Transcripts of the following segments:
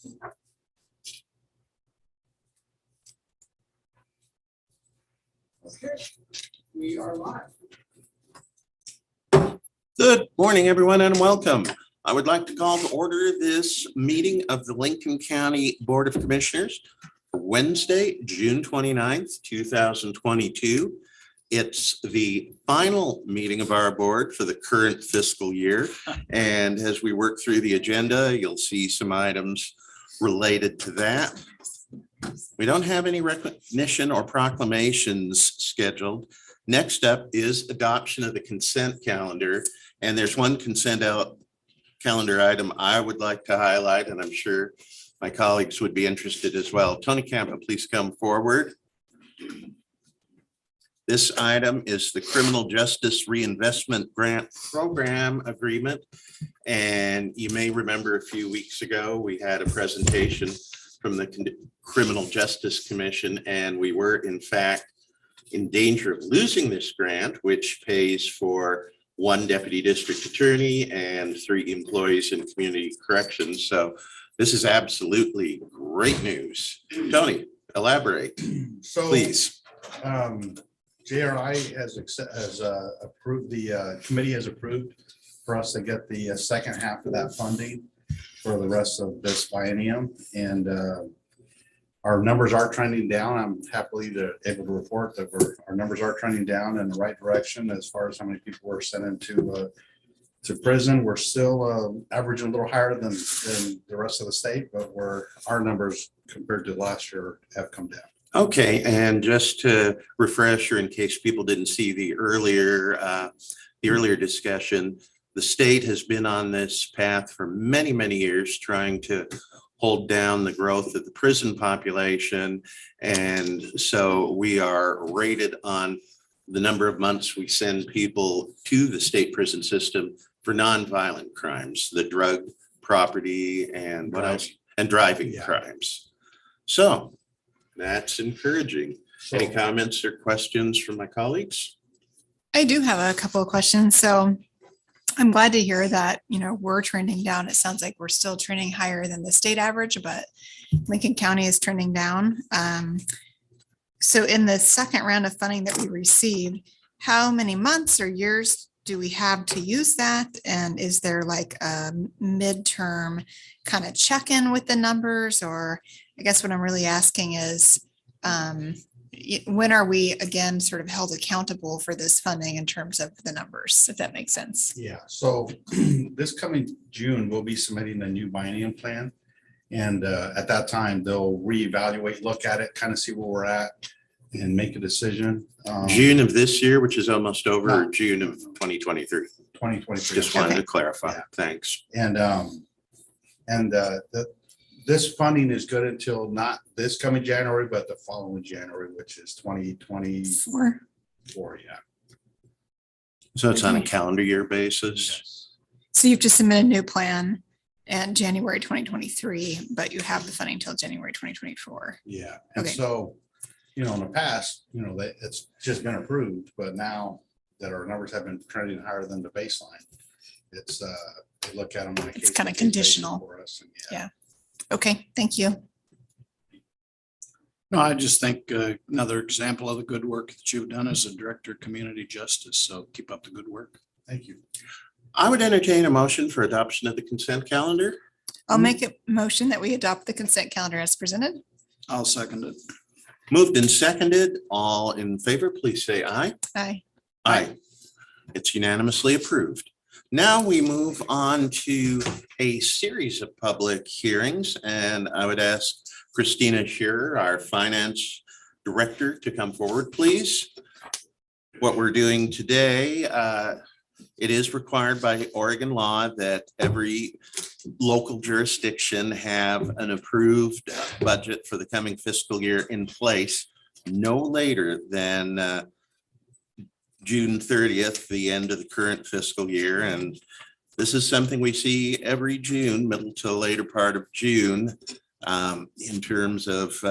Okay, we are live. Good morning, everyone, and welcome. I would like to call to order this meeting of the Lincoln County Board of Commissioners for Wednesday, June 29th, 2022. It's the final meeting of our board for the current fiscal year. And as we work through the agenda, you'll see some items related to that. We don't have any recognition or proclamations scheduled. Next up is adoption of the consent calendar. And there's one consent calendar item I would like to highlight, and I'm sure my colleagues would be interested as well. Tony Campa, please come forward. This item is the Criminal Justice Reinvestment Grant Program Agreement. And you may remember a few weeks ago, we had a presentation from the Criminal Justice Commission, and we were in fact in danger of losing this grant, which pays for one deputy district attorney and 3 employees in community corrections. So this is absolutely great news. Tony, elaborate, please. JRI has approved, the committee has approved for us to get the second half of that funding for the rest of this biennium. And our numbers are trending down. I'm happily able to report that our numbers are trending down in the right direction as far as how many people were sent into to prison. We're still averaging a little higher than the rest of the state, but our numbers compared to last year have come down. Okay, and just to refresh, or in case people didn't see the earlier discussion, the state has been on this path for many, many years, trying to hold down the growth of the prison population. And so we are rated on the number of months we send people to the state prison system for nonviolent crimes, the drug, property, and what else? And driving crimes. So that's encouraging. Any comments or questions from my colleagues? I do have a couple of questions. So I'm glad to hear that, we're trending down. It sounds like we're still trending higher than the state average, but Lincoln County is trending down. So in the second round of funding that we received, how many months or years do we have to use that? And is there like a midterm kind of check-in with the numbers? Or I guess what I'm really asking is, when are we again sort of held accountable for this funding in terms of the numbers, if that makes sense? Yeah, so this coming June, we'll be submitting a new biennium plan. And at that time, they'll reevaluate, look at it, kind of see where we're at and make a decision. June of this year, which is almost over, or June of 2023? 2023. Just wanted Okay. to clarify. Yeah. Thanks. And this funding is good until not this coming January, but the following January, which is 2024. Yeah. So it's on a calendar year basis? So you've just submitted a new plan in January 2023, but you have the funding till January 2024. Yeah. And Okay. so, in the past, it's just been approved, but now that our numbers have been trending higher than the baseline, it's, they look at them on a It's kind of case-by-case basis conditional. for us. And Yeah. Okay, thank you. No, I just think another example of the good work that you've done as a director of community justice. So keep up the good work. Thank you. I would entertain a motion for adoption of the consent calendar. I'll make a motion that we adopt the consent calendar as presented. I'll second it. Moved and seconded. All in favor, please say aye. Aye. Aye. It's unanimously approved. Now we move on to a series of public hearings, and I would ask Christina Shearer, our finance director, to come forward, please. What we're doing today, it is required by Oregon law that every local jurisdiction have an approved budget for the coming fiscal year in place no later than June 30th, the end of the current fiscal year. And this is something we see every June, middle to later part of June, in terms of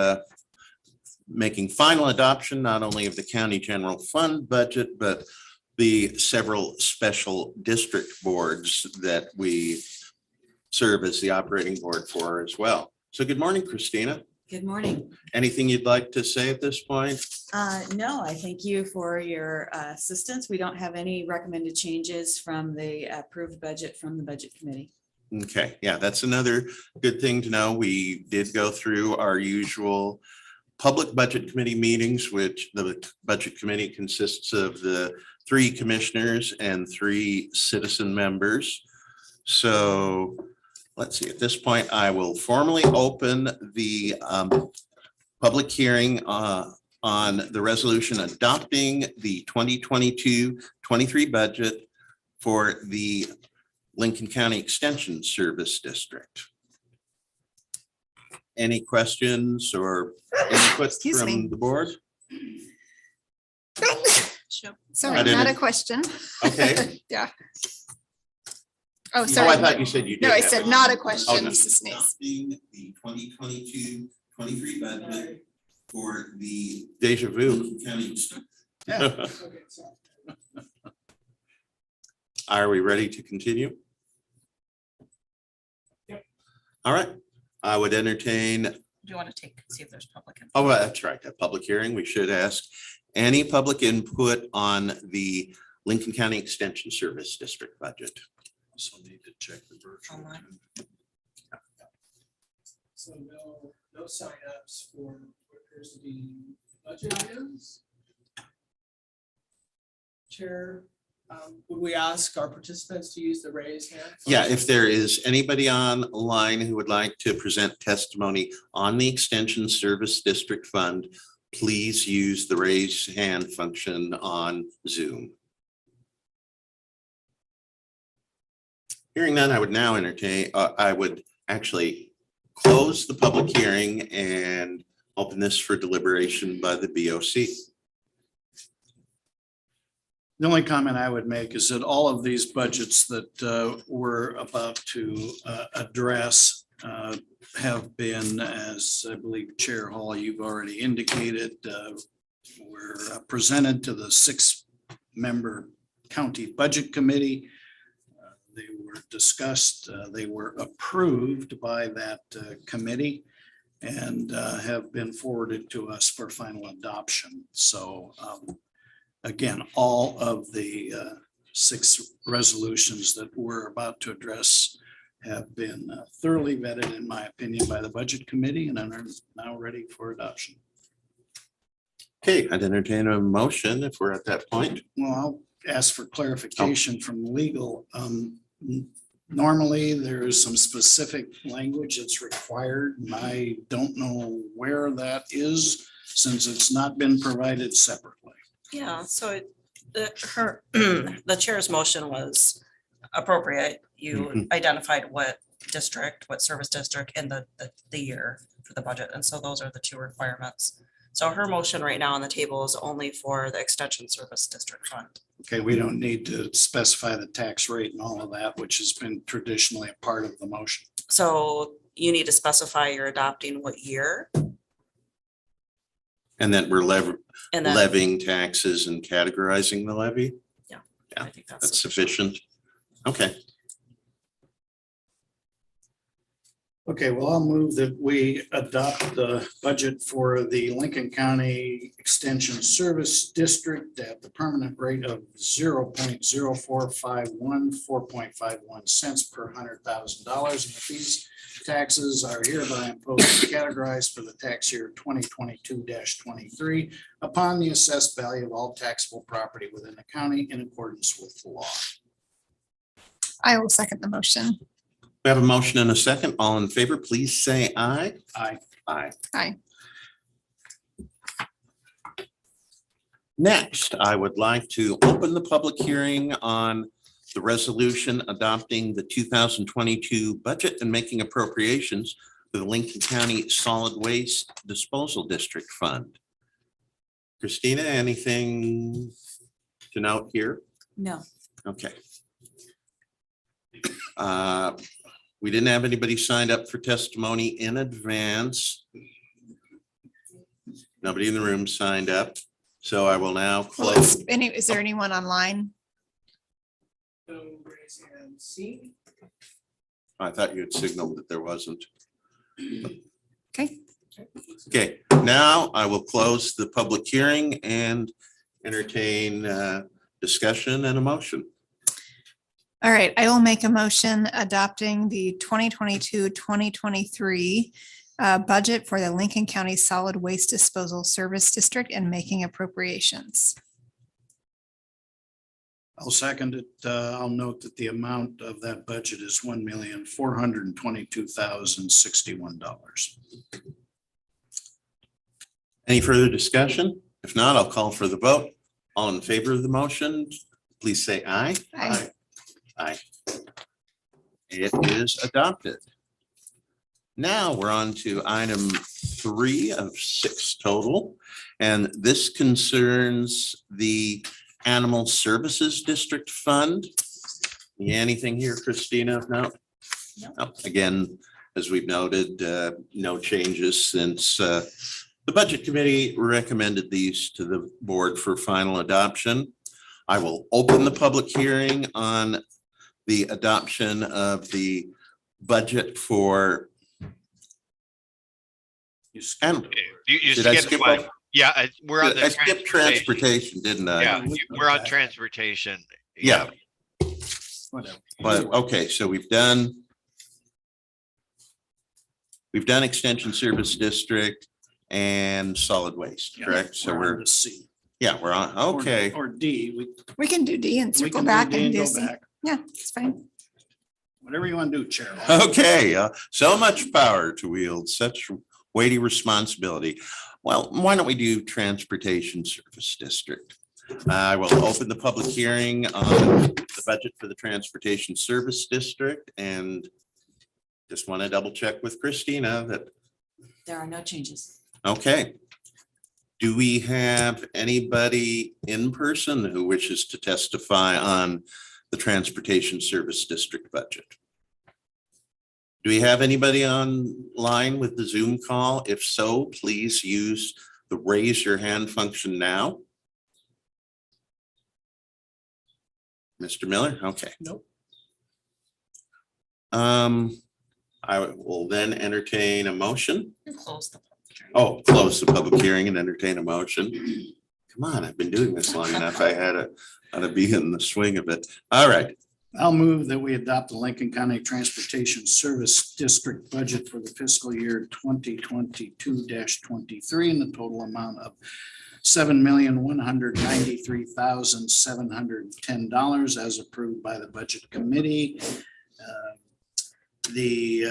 making final adoption, not only of the county general fund budget, but the several special district boards that we serve as the operating board for as well. So good morning, Christina. Good morning. Anything you'd like to say at this point? No, I thank you for your assistance. We don't have any recommended changes from the approved budget from the Budget Committee. Okay, yeah, that's another good thing to know. We did go through our usual public budget committee meetings, which the budget committee consists of the 3 commissioners and 3 citizen members. So let's see, at this point, I will formally open the public hearing on the resolution adopting the 2022-23 budget for the Lincoln County Extension Service District. Any questions or input Excuse me. from the board? Sorry, I not a didn't- question. Okay. Yeah. Oh, Oh, I sorry. thought you said you did. No, I have said it. not a Oh, question. no. Just a sneeze. Adopting the 2022-23 budget for the deja vu. Yeah. Okay, so Are we ready to continue? Yep. All right, I would entertain, Do you want to see if there's public input? oh, that's right, a public hearing. We should ask any public input on the Lincoln County Extension Service District budget. Also need to check the virtual. Online. so no signups for what appears to be budget items. Chair, would we ask our participants to use the raise hand? Yeah, function? if there is anybody online who would like to present testimony on the Extension Service District Fund, please use the raise hand function on Zoom. Hearing none, I would now entertain, I would actually close the public hearing and open this for deliberation by the BOC. The only comment I would make is that all of these budgets that we're about to address have been, as I believe Chair Hall, you've already indicated, were presented to the 6-member county budget committee. They were discussed, they were approved by that committee and have been forwarded to us for final adoption. So again, all of the 6 resolutions that we're about to address have been thoroughly vetted, in my opinion, by the budget committee and are now ready for adoption. Okay, I'd entertain a motion if we're at that point. Well, I'll ask for clarification from legal. Normally, there is some specific language that's required, and I don't know where that is since it's not been provided separately. Yeah, so the chair's motion was appropriate. You identified what district, what service district and the year for the budget. And so those are the 2 requirements. So her motion right now on the table is only for the Extension Service District Fund. Okay, we don't need to specify the tax rate and all of that, which has been traditionally a part of the motion. So you need to specify you're adopting what year And then we're and then levying taxes and categorizing the levy. I think That's sufficient. Okay, Okay, well, I'll move that we adopt the budget for the Lincoln County Extension Service District at the permanent rate of 0.0451, 4.51 cents per $100,000. And the fees taxes are hereby imposed and categorized for the tax year 2022-23 upon the assessed value of all taxable property within the county in accordance with the law. I will second the motion. we have a motion and a second. All in favor, please say aye. Aye. Aye. Aye. Next, I would like to open the public hearing on the resolution adopting the 2022 budget and making appropriations for the Lincoln County Solid Waste Disposal District Fund. Christina, anything to note here? No. Okay. We didn't have anybody signed up for testimony in advance. Nobody in the room signed up, so I will now Well, close. is there anyone online? No raise hand seen. I thought you had signaled that there wasn't. Okay, Okay, now I will close the public hearing and entertain discussion and a motion. all right, I will make a motion adopting the 2022-2023 budget for the Lincoln County Solid Waste Disposal Service District and making appropriations. I'll second it. I'll note that the amount of that budget is $1,422,061. Any further discussion? If not, I'll call for the vote. All in favor of the motion, please say aye. Aye. Aye. It is adopted. Now we're on to item 3 of 6 total, and this concerns the Animal Services District Fund. Anything here, Christina? No? No. Again, as we've noted, no changes since the Budget Committee recommended these to the board for final adoption. I will open the public hearing on the adoption of the budget for. You skipped You Did I skipped skip one. over? Yeah, we're on the I skipped transportation, didn't I? Yeah, we're on transportation. Yeah, whatever. but okay, so we've done Extension Service District and Solid Waste, Yeah, correct? So on we're, to C. yeah, we're on, Or- okay. Or D, We can do D and we circle can back do D and and do go C. back. Yeah, it's fine. Whatever you want to do, Chair. Okay, so much power to wield such weighty responsibility. Well, why don't we do Transportation Service District? I will open the public hearing on the budget for the Transportation Service District and just want to double check with Christina that, There are no changes. okay. Do we have anybody in person who wishes to testify on the Transportation Service District budget? Do we have anybody online with the Zoom call? If so, please use the raise your hand function now. Mr. Miller, okay. Nope. I will then entertain a motion. Close the public hearing. Oh, close the public hearing and entertain a motion. Come on, I've been doing this long enough. I had to be in the swing of it. All right. I'll move that we adopt the Lincoln County Transportation Service District budget for the fiscal year 2022-23 in the total amount of $7,193,710 as approved by the Budget Committee. The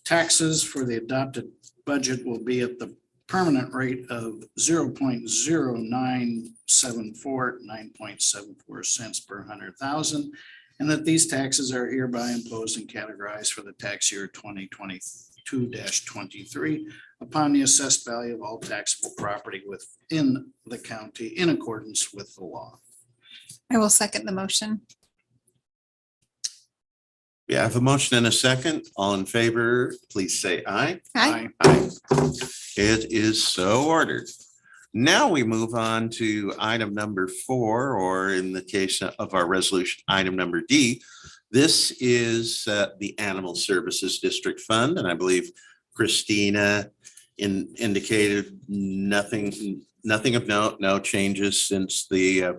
taxes for the adopted budget will be at the permanent rate of 0.0974, 9.74 cents per 100,000. And that these taxes are hereby imposed and categorized for the tax year 2022-23 upon the assessed value of all taxable property within the county in accordance with the law. I will second the motion. We have a motion and a second. All in favor, please say aye. Aye. Aye. It is so ordered. Now we move on to item number 4, or in the case of our resolution, item number D. This is the Animal Services District Fund, and I believe Christina indicated nothing of note, no changes since the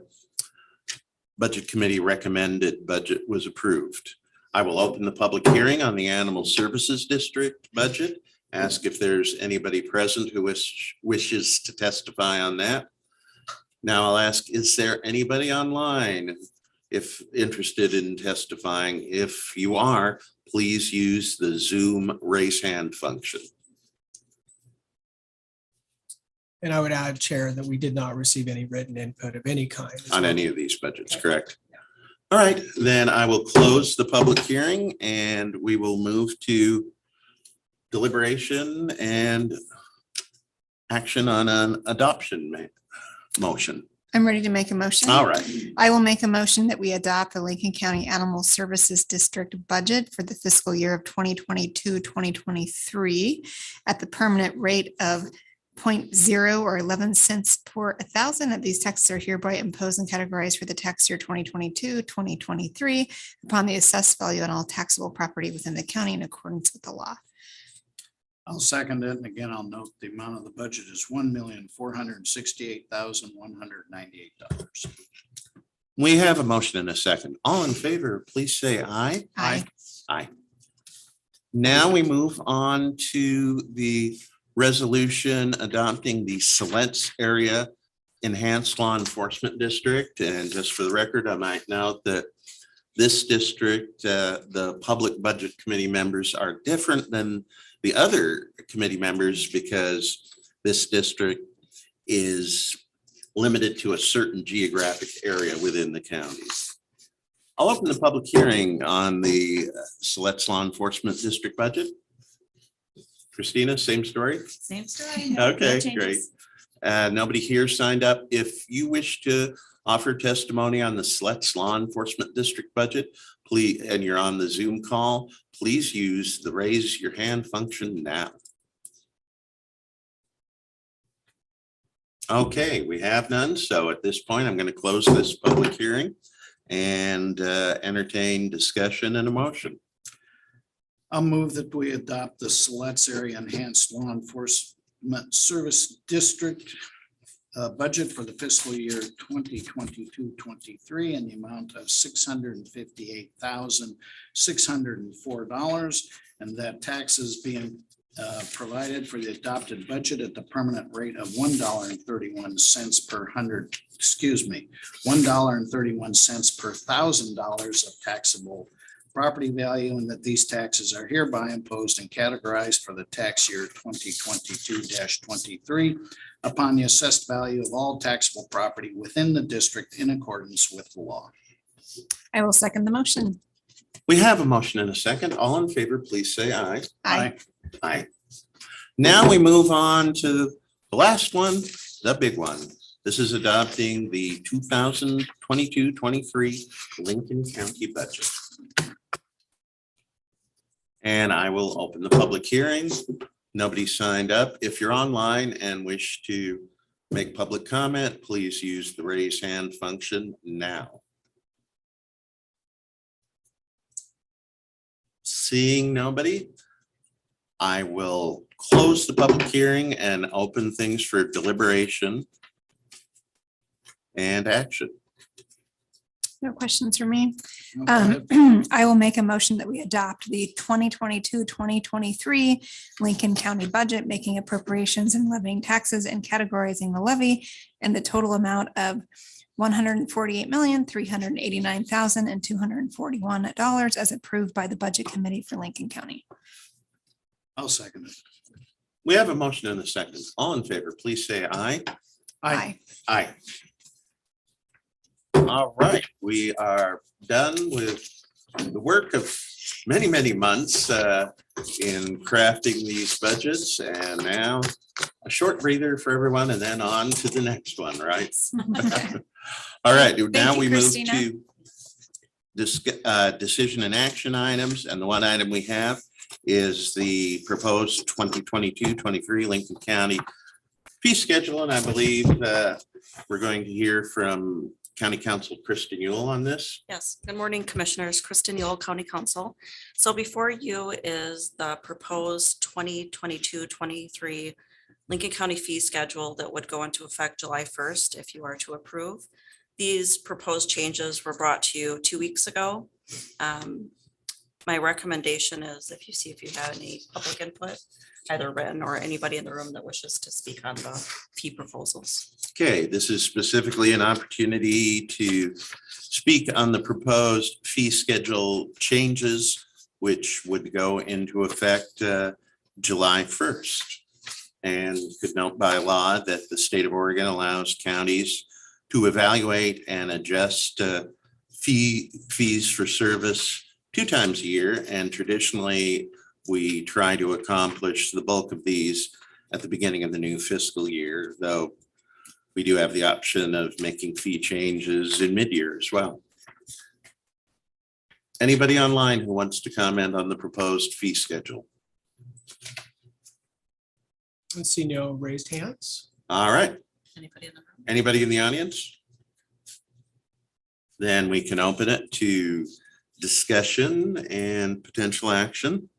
Budget Committee recommended budget was approved. I will open the public hearing on the Animal Services District budget. Ask if there's anybody present who wishes to testify on that. Now I'll ask, is there anybody online if interested in testifying? If you are, please use the Zoom raise hand function. And I would add, Chair, that we did not receive any written input of any kind. as On well. any of these budgets, correct? All right, then I will close the public hearing and we will move to deliberation and action on an adoption motion. I'm ready to make a motion. All right, I will make a motion that we adopt the Lincoln County Animal Services District budget for the fiscal year of 2022-2023 at the permanent rate of 0.0 or 11 cents per 1,000. Of these taxes are hereby imposed and categorized for the tax year 2022-2023 upon the assessed value on all taxable property within the county in accordance with the law. I'll second it. And again, I'll note the amount of the budget is $1,468,198. We have a motion and a second. All in favor, please say aye. Aye. Aye. Now we move on to the resolution adopting the Siletz Area Enhanced Law Enforcement District. And just for the record, I might note that this district, the Public Budget Committee members are different than the other committee members because this district is limited to a certain geographic area within the county. I'll open the public hearing on the Siletz Law Enforcement District budget. Christina, same story? Same story. no Okay, changes. great. Nobody here signed up. If you wish to offer testimony on the Siletz Law Enforcement District budget, please, and you're on the Zoom call, please use the raise your hand function now. Okay, we have none. So at this point, I'm going to close this public hearing and entertain discussion and a motion. I'll move that we adopt the Siletz Area Enhanced Law Enforcement Service District budget for the fiscal year 2022-23 in the amount of $658,604, and that taxes being provided for the adopted budget at the permanent rate of $1.31 per hundred, $1.31 per $1,000 of taxable property value, and that these taxes are hereby imposed and categorized for the tax year 2022-23 upon the assessed value of all taxable property within the district in accordance with the law. I will second the motion. We have a motion and a second. All in favor, please say aye. Aye. Aye. Now we move on to the last one, the big one. This is adopting the 2022-23 Lincoln County budget. And I will open the public hearing. Nobody signed up. If you're online and wish to make public comment, please use the raise hand function now. Seeing nobody, I will close the public hearing and open things for deliberation and action. No questions for me. Go ahead. I will make a motion that we adopt the 2022-2023 Lincoln County budget, making appropriations and levying taxes and categorizing the levy in the total amount of $148,389,241 as approved by the Budget Committee for Lincoln County. I'll second it. We have a motion and a second. All in favor, please say aye. Aye. Aye. All right, we are done with the work of many, many months in crafting these budgets, and now a short breather for everyone and then on to the next one, right? All right, now you, we move Christina. to decision and action items, and the one item we have is the proposed 2022-23 Lincoln County fee schedule, and I believe we're going to hear from County Counsel Kristen Yule on this. Yes, good morning, Commissioners. Kristen Yule, County Counsel. So before you is the proposed 2022-23 Lincoln County fee schedule that would go into effect July 1st if you are to approve. These proposed changes were brought to you 2 weeks ago. My recommendation is if you have any public input, either written or anybody in the room that wishes to speak on the fee proposals. Okay, this is specifically an opportunity to speak on the proposed fee schedule changes, which would go into effect July 1st. And could note by law that the state of Oregon allows counties to evaluate and adjust fees for service 2 times a year. And traditionally, we try to accomplish the bulk of these at the beginning of the new fiscal year, though we do have the option of making fee changes in mid-year as well. Anybody online who wants to comment on the proposed fee schedule? I see no raised hands. All right. Anybody in the room? Anybody in the audience? Then we can open it to discussion and potential action.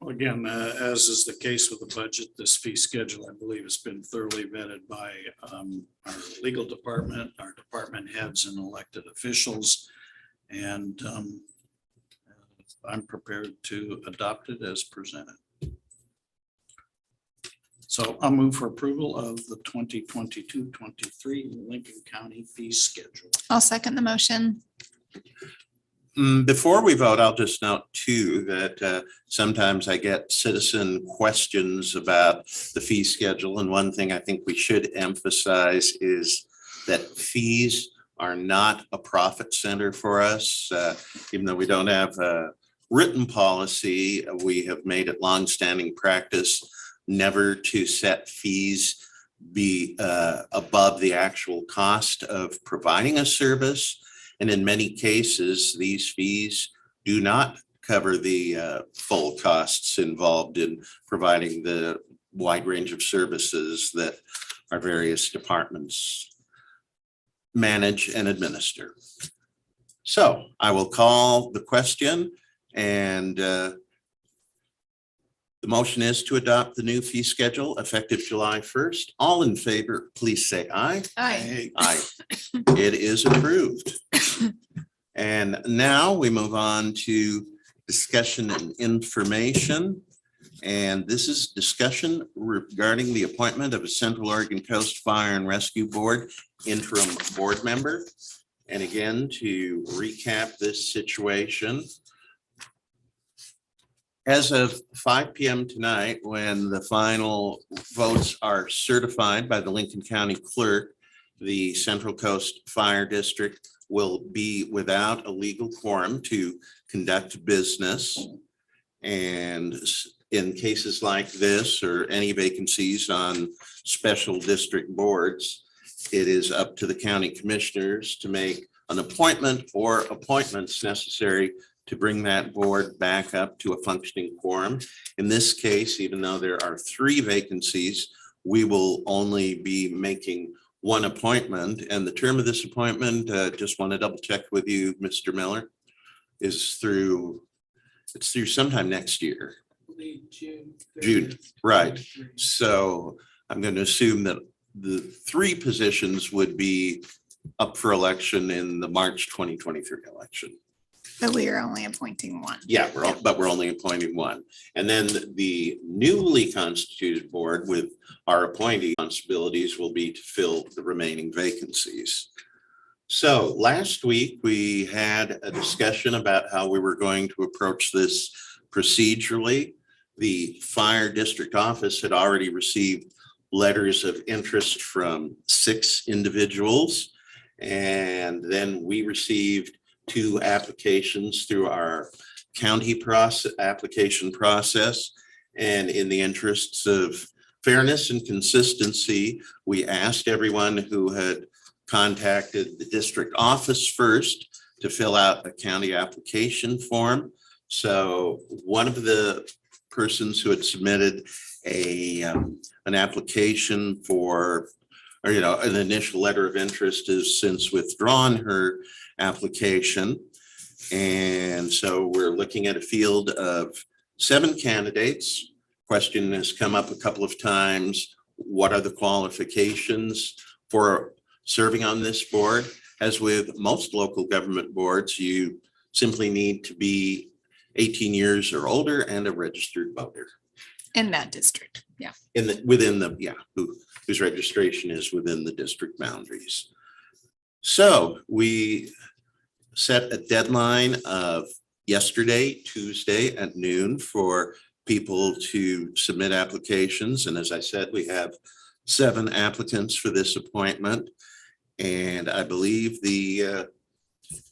Again, as is the case with the budget, this fee schedule, I believe, has been thoroughly vetted by our legal department, our department heads and elected officials. And I'm prepared to adopt it as presented. So I'll move for approval of the 2022-23 Lincoln County fee schedule. I'll second the motion. Before we vote, I'll just note too that sometimes I get citizen questions about the fee schedule. And one thing I think we should emphasize is that fees are not a profit center for us. Even though we don't have a written policy, we have made it longstanding practice never to set fees be above the actual cost of providing a service. And in many cases, these fees do not cover the full costs involved in providing the wide range of services that our various departments manage and administer. So I will call the question, and the motion is to adopt the new fee schedule effective July 1st. All in favor, please say aye. Aye. Aye. It is approved. And now we move on to discussion and information. And this is discussion regarding the appointment of a Central Oregon Coast Fire and Rescue Board interim board member. And again, to recap this situation, as of 5 p.m. tonight, when the final votes are certified by the Lincoln County Clerk, the Central Coast Fire District will be without a legal quorum to conduct business. And in cases like this or any vacancies on special district boards, it is up to the county commissioners to make an appointment or appointments necessary to bring that board back up to a functioning quorum. In this case, even though there are 3 vacancies, we will only be making one appointment, and the term of this appointment, just want to double check with you, Mr. Miller, is through sometime next year. I believe June. June, 30th, right. 2023. So I'm going to assume that the 3 positions would be up for election in the March 2023 election. But we are only appointing one. Yeah, but we're only appointing one. And then the newly constituted board with our appointee responsibilities will be to fill the remaining vacancies. So last week, we had a discussion about how we were going to approach this procedurally. The fire district office had already received letters of interest from 6 individuals. And then we received 2 applications through our county application process. And in the interests of fairness and consistency, we asked everyone who had contacted the district office first to fill out a county application form. So one of the persons who had submitted an application for, or an initial letter of interest has since withdrawn her application. And so we're looking at a field of 7 candidates. Question has come up a couple of times. What are the qualifications for serving on this board? As with most local government boards, you simply need to be 18 years or older and a registered voter. In that district, yeah. Whose registration is within the district boundaries. So we set a deadline of yesterday, Tuesday at noon, for people to submit applications. And as I said, we have 7 applicants for this appointment. And I believe the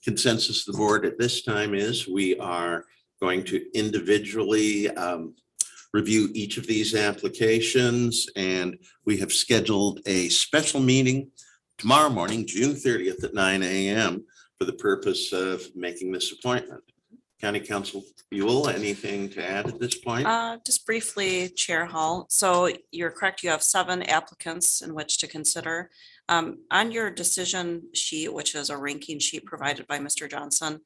consensus of the board at this time is we are going to individually review each of these applications. And we have scheduled a special meeting tomorrow morning, June 30th at 9 a.m. for the purpose of making this appointment. County Council Buell, anything to add at this point? Just briefly, Chair Hall. So you're correct, you have 7 applicants in which to consider. On your decision sheet, which is a ranking sheet provided by Mr. Johnson,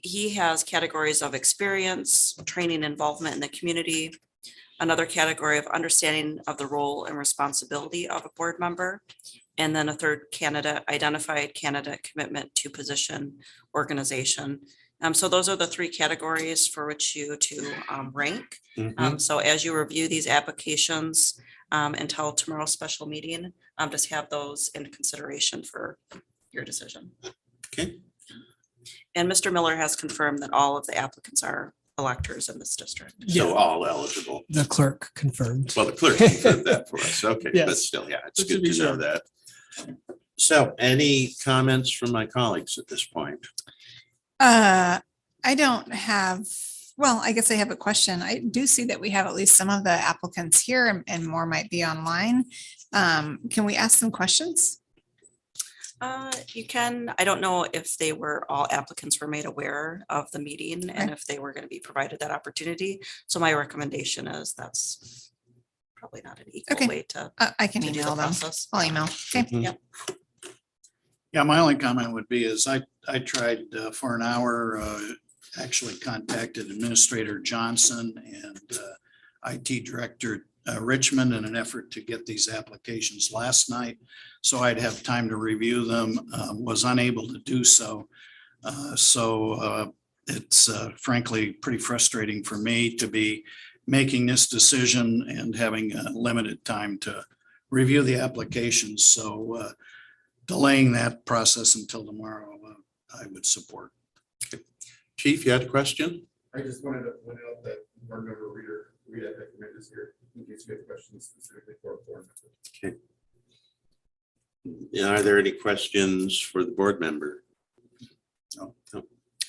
he has categories of experience, training, involvement in the community, another category of understanding of the role and responsibility of a board member, and then a third candidate, identified candidate commitment to position, organization. So those are the three categories for which you to rank. So as you review these applications until tomorrow's special meeting, just have those in consideration for your decision. Okay. And Mr. Miller has confirmed that all of the applicants are electors in this district. So all eligible. The clerk confirmed. Well, the clerk confirmed that for us. Okay, but Yes. still, yeah, it's Just to good be to know sure. that. So any comments from my colleagues at this point? I don't have, well, I guess I have a question. I do see that we have at least some of the applicants here and more might be online. Can we ask some questions? You can, I don't know if they were, all applicants were made aware of the meeting and if they were going to be provided that opportunity. So my recommendation is that's probably not an equal Okay. way to I can do the email them. process. I'll email. Okay. Mhm. Yeah, my only comment would be is I tried for an hour, actually contacted Administrator Johnson and IT Director Richmond in an effort to get these applications last night. So I'd have time to review them, was unable to do so. It's frankly pretty frustrating for me to be making this decision and having limited time to review the applications. So delaying that process until tomorrow, I would support. Chief, you had a question? I just wanted to point out that board member Rita Hickman is here in case you have questions specifically for a board member. Are there any questions for the board member? No. I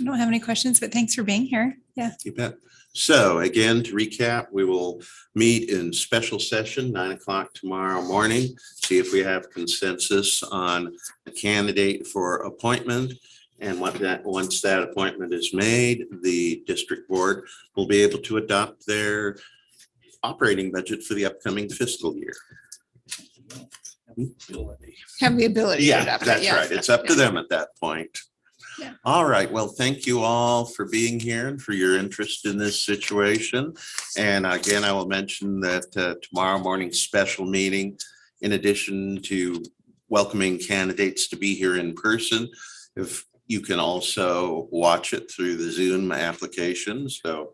don't have any questions, but thanks for being here. Yeah. You bet. So again, to recap, we will meet in special session 9 o'clock tomorrow morning. See if we have consensus on a candidate for appointment. And once that appointment is made, the district board will be able to adopt their operating budget for the upcoming fiscal year. Have the ability. to Yeah, adopt it, that's yeah. right. It's up to them at that point. Yeah. All right. Well, thank you all for being here and for your interest in this situation. And again, I will mention that tomorrow morning's special meeting, in addition to welcoming candidates to be here in person, if you can also watch it through the Zoom application. So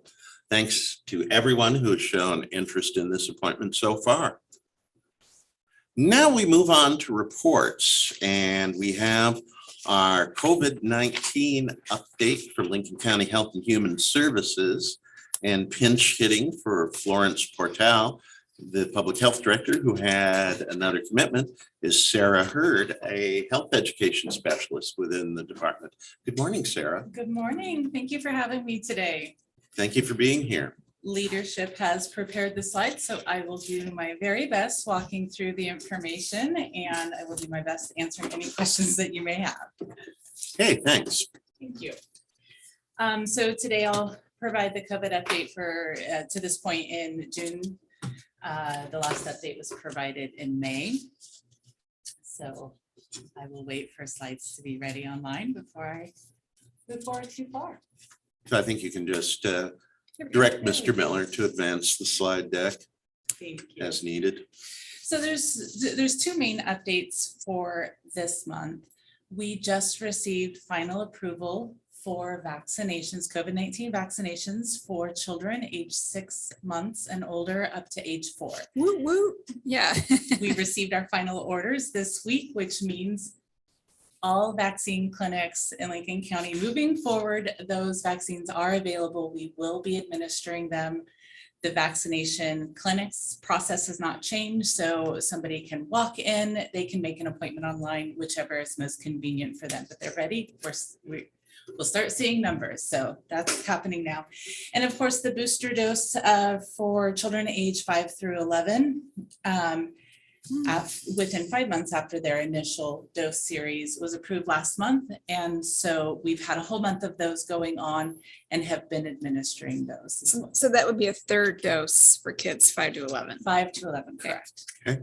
thanks to everyone who has shown interest in this appointment so far. Now we move on to reports, and we have our COVID-19 update for Lincoln County Health and Human Services, and pinch hitting for Florence Portal, the Public Health Director, who had another commitment, is Sarah Hurd, a health education specialist within the department. Good morning, Sarah. Good morning. Thank you for having me today. Thank you for being here. Leadership has prepared the slides, so I will do my very best walking through the information, and I will do my best answering any questions that you may have. Hey, thanks. Thank you. So today I'll provide the COVID update for to this point in June. The last update was provided in May. So I will wait for slides to be ready online before I move forward too far. So I think you can just direct Mr. Miller to advance the slide deck Thank you. as needed. So there's two main updates for this month. We just received final approval for vaccinations, COVID-19 vaccinations for children aged 6 months and older up to age 4. Woo, woo. Yeah. We received our final orders this week, which means all vaccine clinics in Lincoln County moving forward, those vaccines are available. We will be administering them. The vaccination clinics process has not changed, so somebody can walk in, they can make an appointment online, whichever is most convenient for them, but they're ready. We'll start seeing numbers, so that's happening now. And of course, the booster dose for children age 5 through 11, within 5 months after their initial dose series was approved last month. And so we've had a whole month of those going on and have been administering those. So that would be a third dose for kids 5 to 11. 5 to 11, correct. Okay.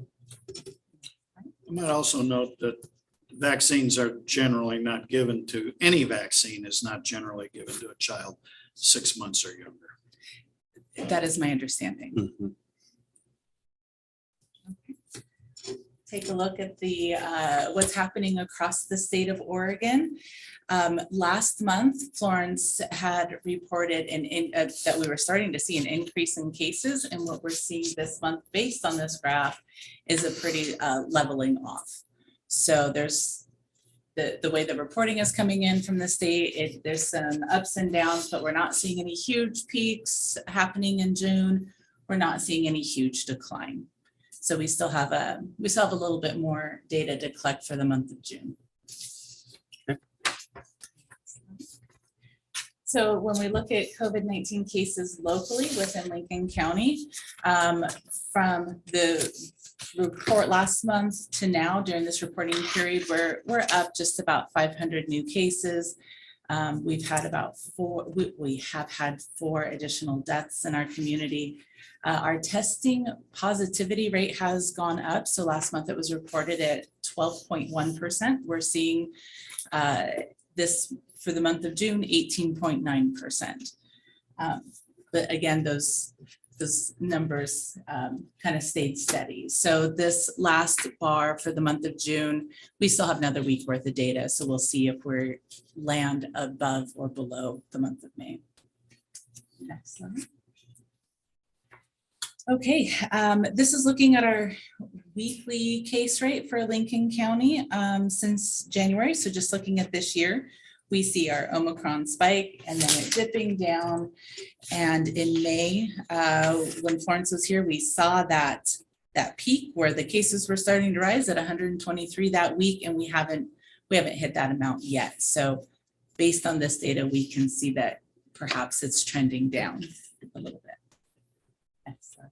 might also note that vaccines are generally not given to, any vaccine is not generally given to a child 6 months or younger. That is my understanding. Mhm. Take a look at the what's happening across the state of Oregon. Last month, Florence had reported that we were starting to see an increase in cases, and what we're seeing this month based on this graph is a pretty leveling off. So there's the way the reporting is coming in from the state, there's some ups and downs, but we're not seeing any huge peaks happening in June. We're not seeing any huge decline. So we still have a little bit more data to collect for the month of June. So when we look at COVID-19 cases locally within Lincoln County, from the report last month to now during this reporting period, we're up just about 500 new cases. We've had about we have had 4 additional deaths in our community. Our testing positivity rate has gone up. So last month it was reported at 12.1%. We're seeing this for the month of June, 18.9%. But again, those numbers kind of stayed steady. So this last bar for the month of June, we still have another week worth of data. So we'll see if we land above or below the month of May. Next slide. Okay, this is looking at our weekly case rate for Lincoln County since January. So just looking at this year, we see our Omicron spike and then it dipping down. And in May, when Florence was here, we saw that peak where the cases were starting to rise at 123 that week, and we haven't hit that amount yet. So based on this data, we can see that perhaps it's trending down a little bit. Excellent.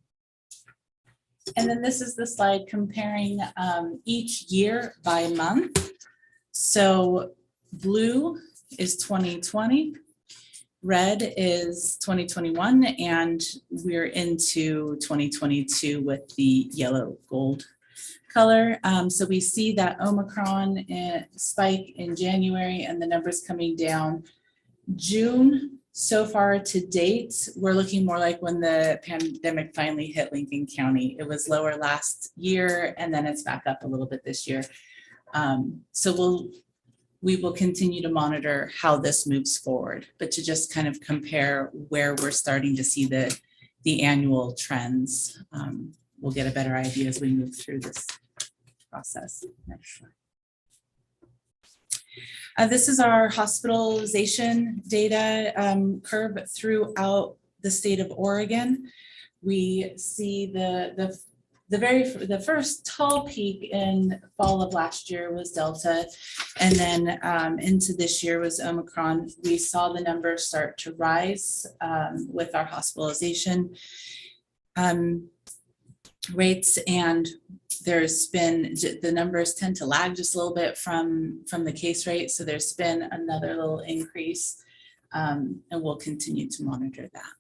And then this is the slide comparing each year by month. So blue is 2020, red is 2021, and we're into 2022 with the yellow gold color. So we see that Omicron spike in January and the numbers coming down. June, so far to date, we're looking more like when the pandemic finally hit Lincoln County. It was lower last year, and then it's back up a little bit this year. So we will continue to monitor how this moves forward, but to just kind of compare where we're starting to see the annual trends, we'll get a better idea as we move through this process. Next slide. This is our hospitalization data curve throughout the state of Oregon. We see the first tall peak in fall of last year was Delta, and then into this year was Omicron. We saw the numbers start to rise with our hospitalization rates, and there's been, the numbers tend to lag just a little bit from the case rate. So there's been another little increase, and we'll continue to monitor that.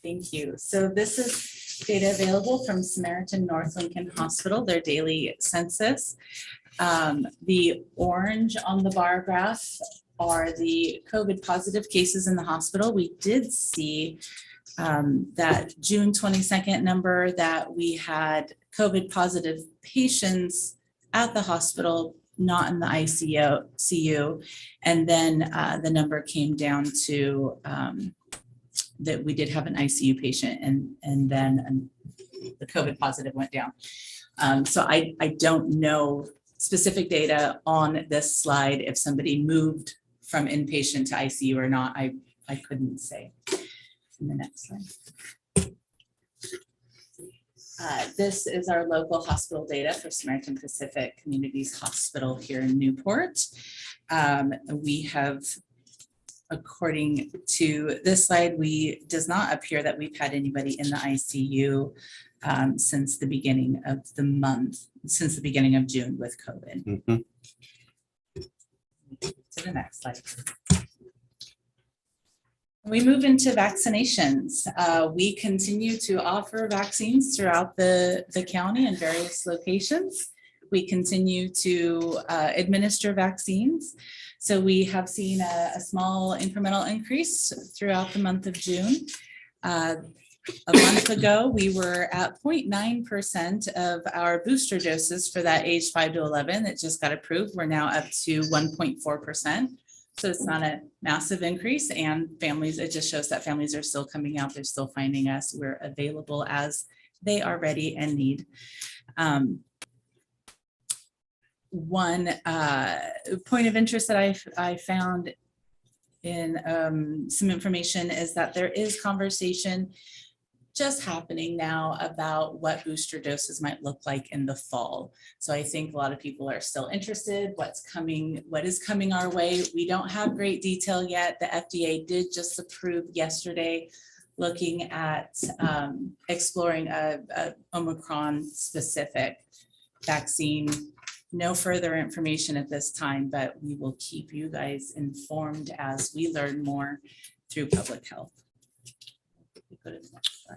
Thank you. So this is data available from Samaritan North Lincoln Hospital, their daily census. The orange on the bar graph are the COVID positive cases in the hospital. We did see that June 22nd number that we had COVID positive patients at the hospital, not in the ICU. And then the number came down to that we did have an ICU patient, and then the COVID positive went down. So I don't know specific data on this slide if somebody moved from inpatient to ICU or not. I couldn't say. In the next slide. This is our local hospital data for Samaritan Pacific Communities Hospital here in Newport. We have, according to this slide, does not appear that we've had anybody in the ICU since the beginning of the month, since the beginning of June with COVID. Mhm. To the next slide. We move into vaccinations. We continue to offer vaccines throughout the county in various locations. We continue to administer vaccines. So we have seen a small incremental increase throughout the month of June. A month ago, we were at 0.9% of our booster doses for that age 5 to 11 that just got approved. We're now up to 1.4%. So it's not a massive increase, and families, it just shows that families are still coming out. They're still finding us. We're available as they are ready and need. One point of interest that I found in some information is that there is conversation just happening now about what booster doses might look like in the fall. So I think a lot of people are still interested, what is coming our way. We don't have great detail yet. The FDA did just approve yesterday, looking at exploring a Omicron specific vaccine. No further information at this time, but we will keep you guys informed as we learn more through public health.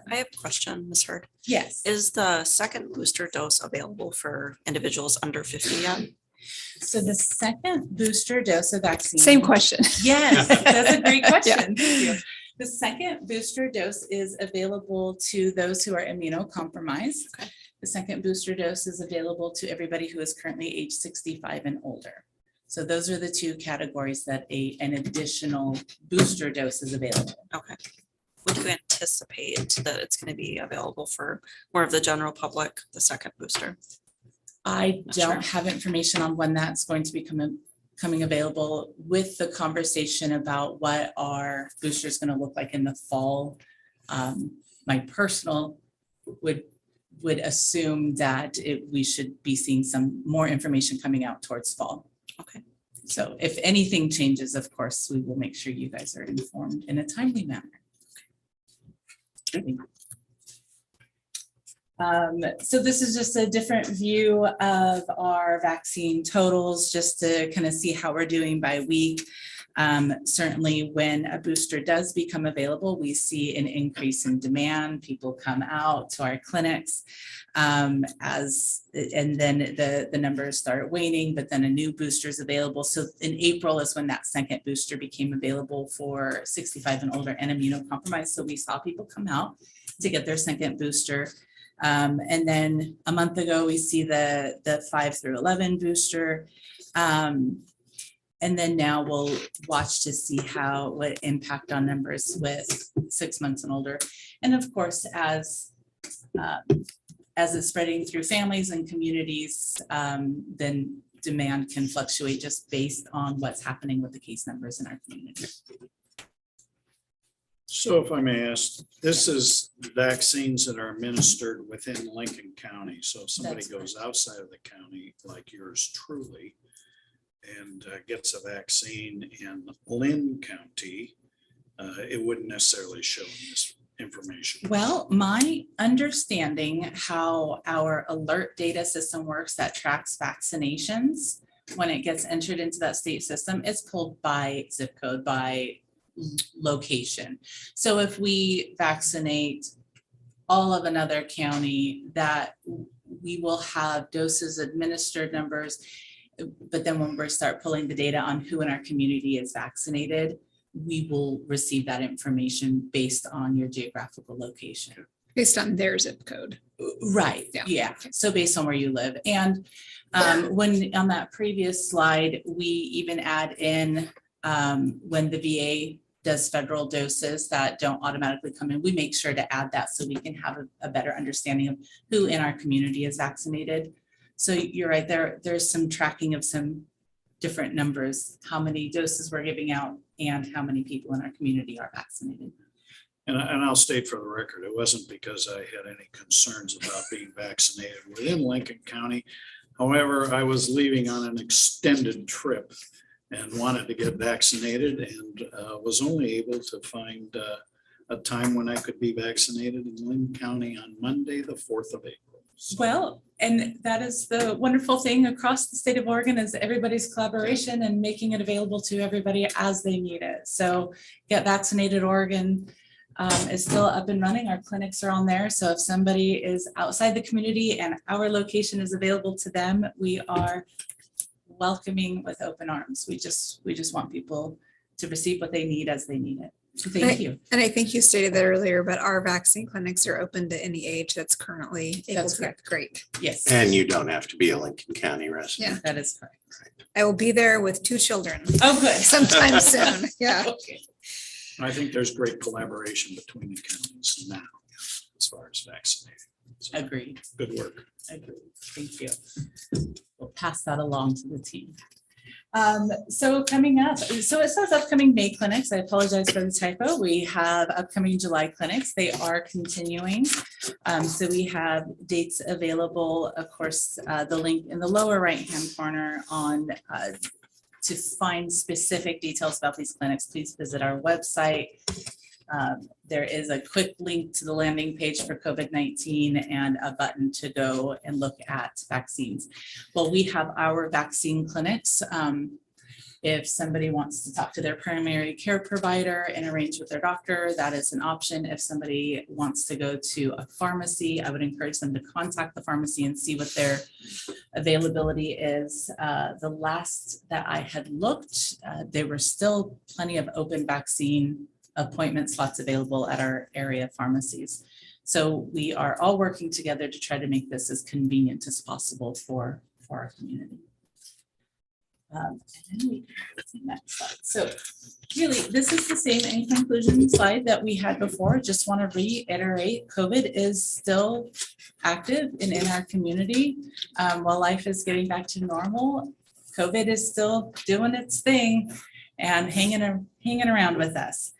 I have a question, Ms. Hurd. Yes. Is the second booster dose available for individuals under 50 yet? So the second booster dose of vaccine. Same question. Yes, that's a great question. Thank you. The second booster dose is available to those who are immunocompromised. Okay. The second booster dose is available to everybody who is currently age 65 and older. So those are the two categories that an additional booster dose is available. Okay. Would you anticipate that it's going to be available for more of the general public, the second booster? I Not don't sure. have information on when that's going to be coming available. With the conversation about what our booster is going to look like in the fall. My personal would assume that we should be seeing some more information coming out towards fall. Okay. So if anything changes, of course, we will make sure you guys are informed in a timely manner. So this is just a different view of our vaccine totals, just to kind of see how we're doing by week. Certainly when a booster does become available, we see an increase in demand. People come out to our clinics and then the numbers start waning, but then a new booster is available. So in April is when that second booster became available for 65 and older and immunocompromised. So we saw people come out to get their second booster. And then a month ago, we see the 5 through 11 booster. And then now we'll watch to see what impact on numbers with 6 months and older. And of course, as it's spreading through families and communities, then demand can fluctuate just based on what's happening with the case numbers in our community. So if I may ask, this is vaccines that are administered within Lincoln County. So if somebody That's goes outside of the county, like yours truly, and gets a vaccine in Lynn County, it wouldn't necessarily show in this information. Well, my understanding how our alert data system works that tracks vaccinations, when it gets entered into that state system, it's pulled by zip code, by location. So if we vaccinate all of another county, that we will have doses administered numbers. But then when we start pulling the data on who in our community is vaccinated, we will receive that information based on your geographical location. Based on their zip code. Right, yeah. So based on where you live. And when on that previous slide, we even add in when the VA does federal doses that don't automatically come in, we make sure to add that so we can have a better understanding of who in our community is vaccinated. So you're right, there's some tracking of some different numbers, how many doses we're giving out and how many people in our community are vaccinated. And I'll state for the record, it wasn't because I had any concerns about being vaccinated within Lincoln County. However, I was leaving on an extended trip and wanted to get vaccinated and was only able to find a time when I could be vaccinated in Lynn County on Monday, the 4th of April. Well, and that is the wonderful thing across the state of Oregon is everybody's collaboration and making it available to everybody as they need it. So Get Vaccinated Oregon is still up and running. Our clinics are on there. So if somebody is outside the community and our location is available to them, we are welcoming with open arms. We just want people to receive what they need as they need it. So thank you. And I think you stated that earlier, but our vaccine clinics are open to any age that's currently able That's to. correct. Great. Yes, And you don't have to be a Lincoln County resident. Yeah. that is correct. I will be there with 2 children Oh, good. sometime soon. Yeah. Okay. I think there's great collaboration between the counties now as far as vaccinating. So, Agreed. good work. Agreed. Thank you. We'll pass that along to the team. So coming up, so it says upcoming May clinics. I apologize for the typo. We have upcoming July clinics. They are continuing. So we have dates available, of course, the link in the lower right-hand corner on to find specific details about these clinics, please visit our website. There is a quick link to the landing page for COVID-19 and a button to go and look at vaccines. Well, we have our vaccine clinics. If somebody wants to talk to their primary care provider and arrange with their doctor, that is an option. If somebody wants to go to a pharmacy, I would encourage them to contact the pharmacy and see what their availability is. The last that I had looked, there were still plenty of open vaccine appointment slots available at our area pharmacies. So we are all working together to try to make this as convenient as possible for our community. And then we go to the next slide. So really, this is the same in conclusion slide that we had before. Just want to reiterate, COVID is still active and in our community. While life is getting back to normal, COVID is still doing its thing and hanging around with us.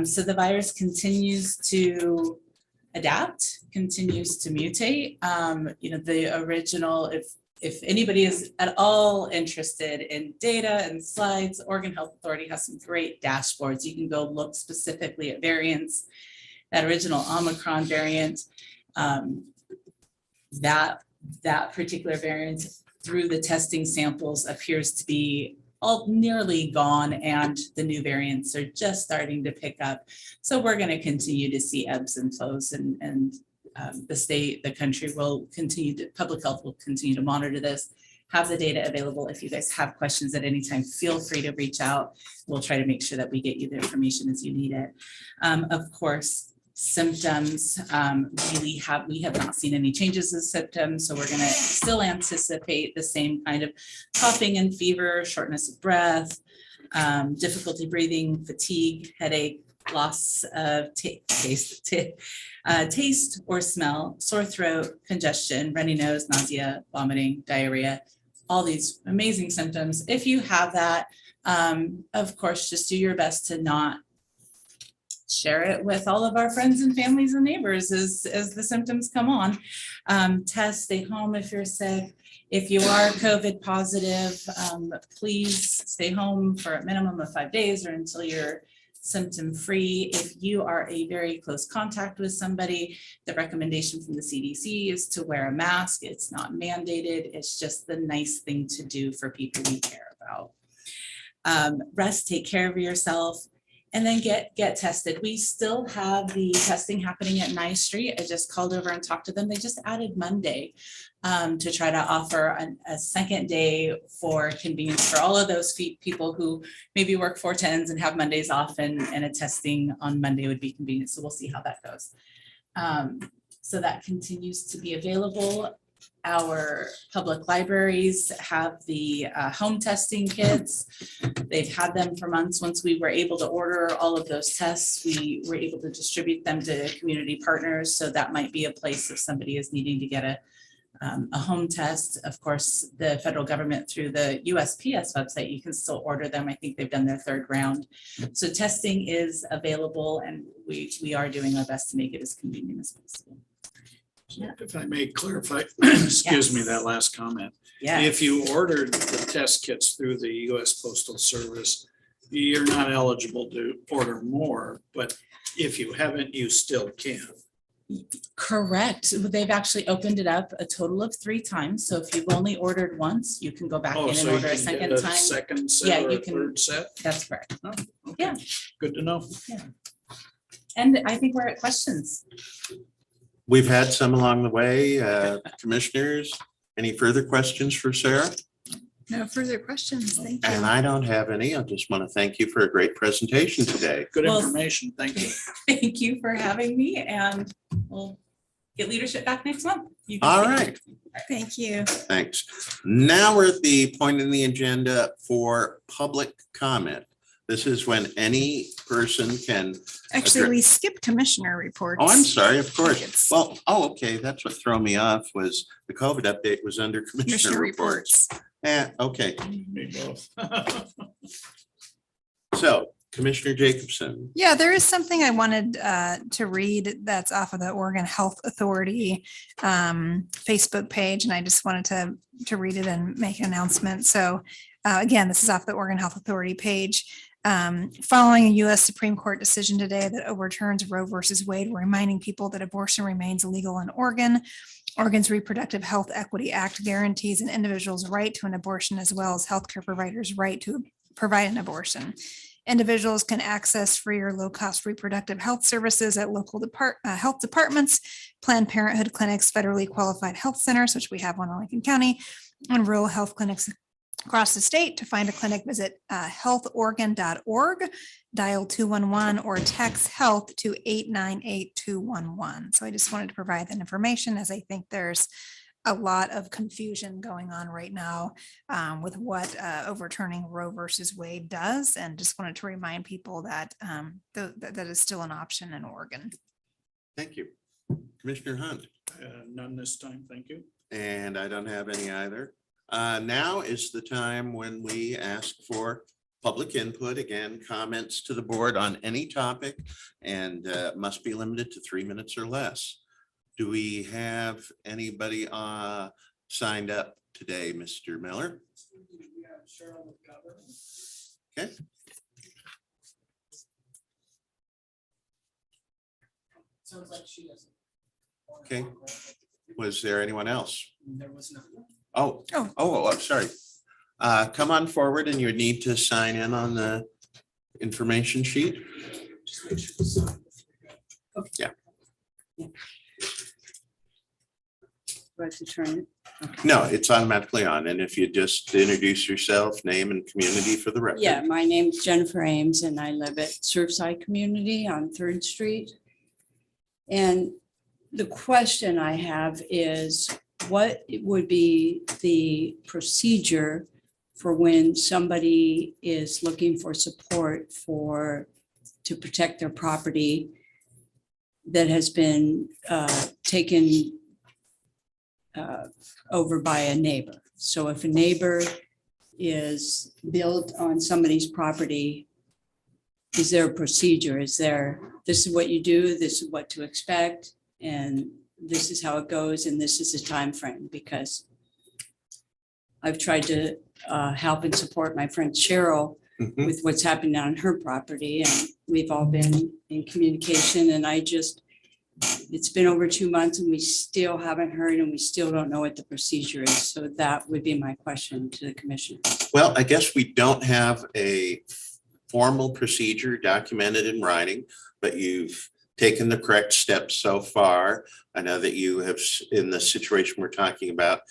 So the virus continues to adapt, continues to mutate. The original, if anybody is at all interested in data and slides, Oregon Health Authority has some great dashboards. You can go look specifically at variants. That original Omicron variant, that particular variant through the testing samples appears to be all nearly gone, and the new variants are just starting to pick up. So we're going to continue to see ebbs and flows, and the state, the country will continue to, public health will continue to monitor this, have the data available. If you guys have questions at any time, feel free to reach out. We'll try to make sure that we get you the information as you need it. Of course, symptoms, we have not seen any changes in symptoms, so we're going to still anticipate the same kind of coughing and fever, shortness of breath, difficulty breathing, fatigue, headache, loss of taste or smell, sore throat, congestion, runny nose, nausea, vomiting, diarrhea, all these amazing symptoms. If you have that, of course, just do your best to not share it with all of our friends and families and neighbors as the symptoms come on. Test, stay home if you're sick. If you are COVID positive, please stay home for a minimum of 5 days or until you're symptom free. If you are a very close contact with somebody, the recommendation from the CDC is to wear a mask. It's not mandated. It's just the nice thing to do for people we care about. Rest, take care of yourself. And then get tested. We still have the testing happening at Nye Street. I just called over and talked to them. They just added Monday to try to offer a second day for convenience for all of those people who maybe work 410s and have Mondays off, and a testing on Monday would be convenient. So we'll see how that goes. So that continues to be available. Our public libraries have the home testing kits. They've had them for months. Once we were able to order all of those tests, we were able to distribute them to community partners. So that might be a place if somebody is needing to get a home test. Of course, the federal government through the USPS website, you can still order them. I think they've done their 3rd round. So testing is available, and we are doing our best to make it as convenient as possible. If I may clarify, excuse me, Yes. that last comment. Yeah. If you ordered the test kits through the US Postal Service, you're not eligible to order more, but if you haven't, you still can. Correct. They've actually opened it up a total of 3 times. So if you've only ordered once, you can go back Oh, in and so you order a can second get a time. second Yeah, set or you a can- third set? That's correct. Oh, okay. Yeah. Good to know. And I think we're at questions. We've had some along the way. Commissioners, any further questions for Sarah? No further questions. Thank And you. I don't have any. I just want to thank you for a great presentation today. Good Well, information. Thank you. Thank you for having me, and we'll get leadership back next month. You can All see. right, Thank you. thanks. Now we're at the point in the agenda for public comment. This is when any person can, Actually, we skipped commissioner reports. oh, I'm sorry, of course. It's Well, oh, okay, that's what threw me off was the COVID update was under commissioner Commissioner reports. reports. Okay, Me both. so Commissioner Jacobson. Yeah, there is something I wanted to read that's off of the Oregon Health Authority Facebook page, and I just wanted to read it and make an announcement. So again, this is off the Oregon Health Authority page. Following a U.S. Supreme Court decision today that overturns Roe versus Wade, we're reminding people that abortion remains illegal in Oregon. Oregon's Reproductive Health Equity Act guarantees an individual's right to an abortion as well as healthcare providers' right to provide an abortion. Individuals can access free or low-cost reproductive health services at local health departments, Planned Parenthood clinics, federally qualified health centers, which we have one in Lincoln County, and rural health clinics across the state. To find a clinic, visit healthoregon.org, dial 211, or text health to 898-211. So I just wanted to provide that information, as I think there's a lot of confusion going on right now with what overturning Roe versus Wade does, and just wanted to remind people that that is still an option in Oregon. Thank you. Commissioner Hunt. None this time. Thank you. And I don't have any either. Now is the time when we ask for public input. Again, comments to the board on any topic, and must be limited to 3 minutes or less. Do we have anybody signed up today, Mr. Miller? We have Cheryl McGovern. Okay. Sounds like she has. Okay. Was there anyone else? There was none. I'm sorry. Come on forward, and you need to sign in on the information sheet. Just make sure to sign before we go. Yeah. Right to turn it. No, it's automatically on. And if you just introduce yourself, name and community for the record. Yeah, my name's Jennifer Ames and I live at Surfside Community on 3rd Street. And the question I have is, what would be the procedure for when somebody is looking for support to protect their property that has been taken over by a neighbor? So if a neighbor is built on somebody's property, is there a procedure? Is there, this is what you do, this is what to expect, and this is how it goes, and this is the time frame? Because I've tried to help and support my friend Cheryl Mhm. with what's happening on her property, and we've all been in communication, and it's been over 2 months and we still haven't heard, and we still don't know what the procedure is. So that would be my question to the commissioner. Well, I guess we don't have a formal procedure documented in writing, but you've taken the correct steps so far. I know that you have, in the situation we're talking about,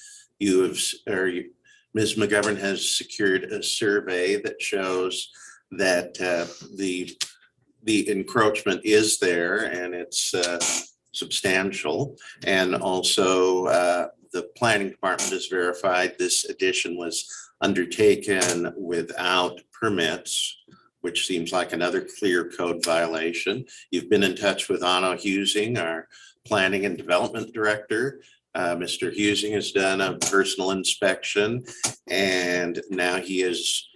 Ms. McGovern has secured a survey that shows that the encroachment is there, and it's substantial. And also the planning department has verified this addition was undertaken without permits, which seems like another clear code violation. You've been in touch with Anno Husing, our planning and development director. Mr. Husing has done a personal inspection, and now he is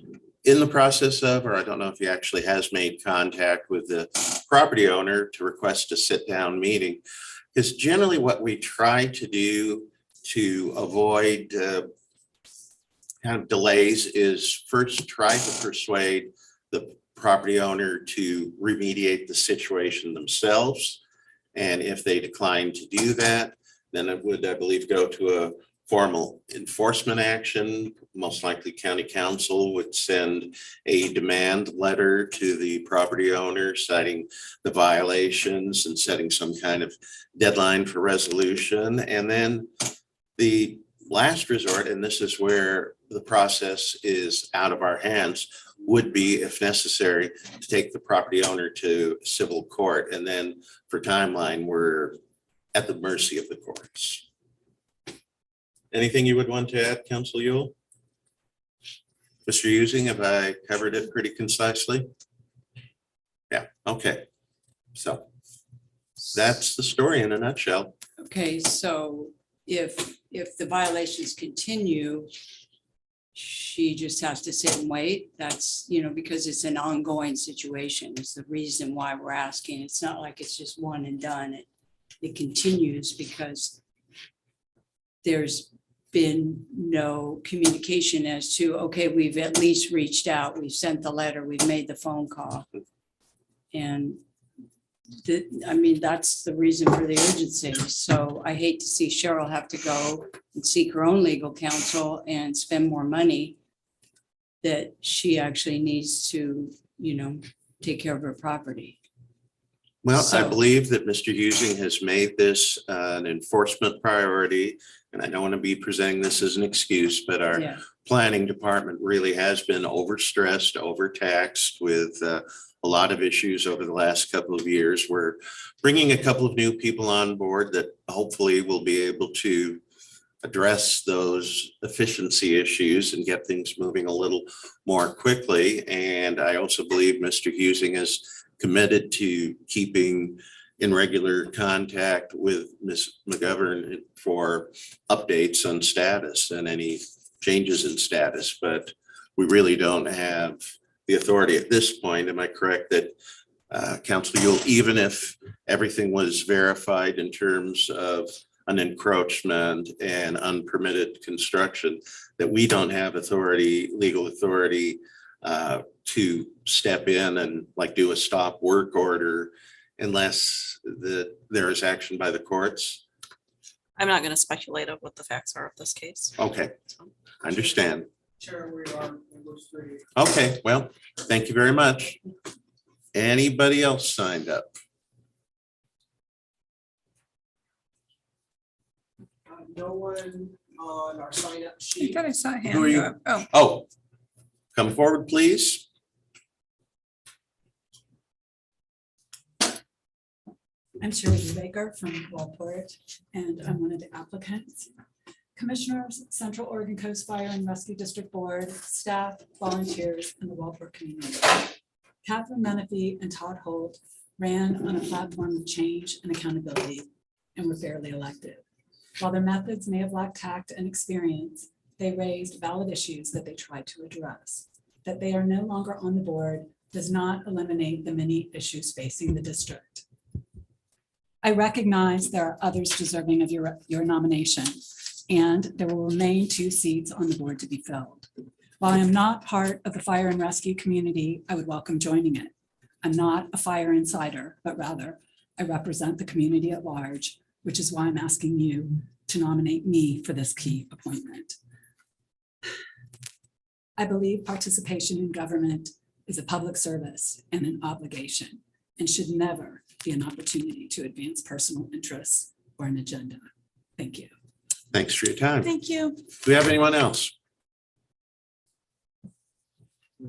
in the process of, or I don't know if he actually has made contact with the property owner to request a sit-down meeting. Because generally what we try to do to avoid kind of delays is first try to persuade the property owner to remediate the situation themselves. And if they decline to do that, then it would, I believe, go to a formal enforcement action. Most likely county council would send a demand letter to the property owner citing the violations and setting some kind of deadline for resolution. And then the last resort, and this is where the process is out of our hands, would be, if necessary, to take the property owner to civil court. And then for timeline, we're at the mercy of the courts. Anything you would want to add, Council Yule? Mr. Using, have I covered it pretty concisely? Yeah, okay. So that's the story in a nutshell. Okay, so if the violations continue, she just has to sit and wait. That's, because it's an ongoing situation. It's the reason why we're asking. It's not like it's just one and done. It continues because there's been no communication as to, okay, we've at least reached out, we've sent the letter, we've made the phone call. And that's the reason for the urgency. So I hate to see Cheryl have to go and seek her own legal counsel and spend more money that she actually needs to, take care of her property. Well, I So- believe that Mr. Using has made this an enforcement priority. And I don't want to be presenting this as an excuse, but our Yeah, planning department really has been overstressed, overtaxed with a lot of issues over the last couple of years. We're bringing a couple of new people on board that hopefully will be able to address those efficiency issues and get things moving a little more quickly. And I also believe Mr. Using is committed to keeping in regular contact with Ms. McGovern for updates on status and any changes in status, but we really don't have the authority at this point. Am I correct that Council Yule, even if everything was verified in terms of an encroachment and unpermitted construction, that we don't have authority, legal authority to step in and do a stop work order unless there is action by the courts? I'm not going to speculate of what the facts are of this case. Okay, I understand. Chair, we are number 3. Okay, well, thank you very much. Anybody else signed up? No one on our sign up I sheet. thought I saw a hand. Who are you? go up. Oh, Oh, come forward, please. I'm Shirley Baker from Wellport, and I'm one of the applicants. Commissioners, Central Oregon Coast Fire and Rescue District Board, staff, volunteers, and the Wellport community. Catherine Menifee and Todd Holt ran on a platform of change and accountability and were fairly elected. While their methods may have lacked tact and experience, they raised valid issues that they tried to address. That they are no longer on the board does not eliminate the many issues facing the district. I recognize there are others deserving of your nomination, and there will remain 2 seats on the board to be filled. While I am not part of the fire and rescue community, I would welcome joining it. I'm not a fire insider, but rather I represent the community at large, which is why I'm asking you to nominate me for this key appointment. I believe participation in government is a public service and an obligation, and should never be an opportunity to advance personal interests or an agenda. Thank you. Thanks for your time. thank you. Do we have anyone else?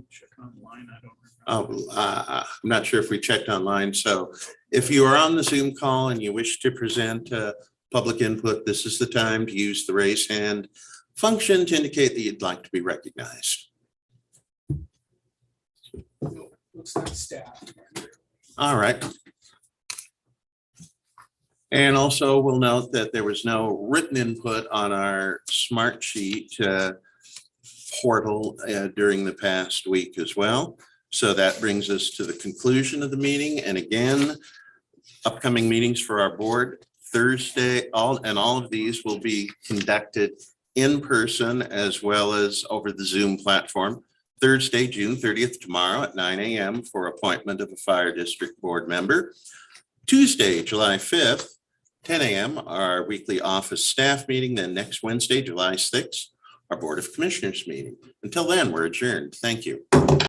check online, I don't remember. I'm not sure if we checked online. So if you are on the Zoom call and you wish to present public input, this is the time to use the raise hand function to indicate that you'd like to be recognized. Looks like staff. All right. And also we'll note that there was no written input on our smart sheet portal during the past week as well. So that brings us to the conclusion of the meeting. And again, upcoming meetings for our board Thursday, all of these will be conducted in person as well as over the Zoom platform. Thursday, June 30th, tomorrow at 9 a.m. for appointment of a fire district board member. Tuesday, July 5th, 10 a.m., our weekly office staff meeting. Then next Wednesday, July 6th, our Board of Commissioners meeting. Until then, we're adjourned. Thank you.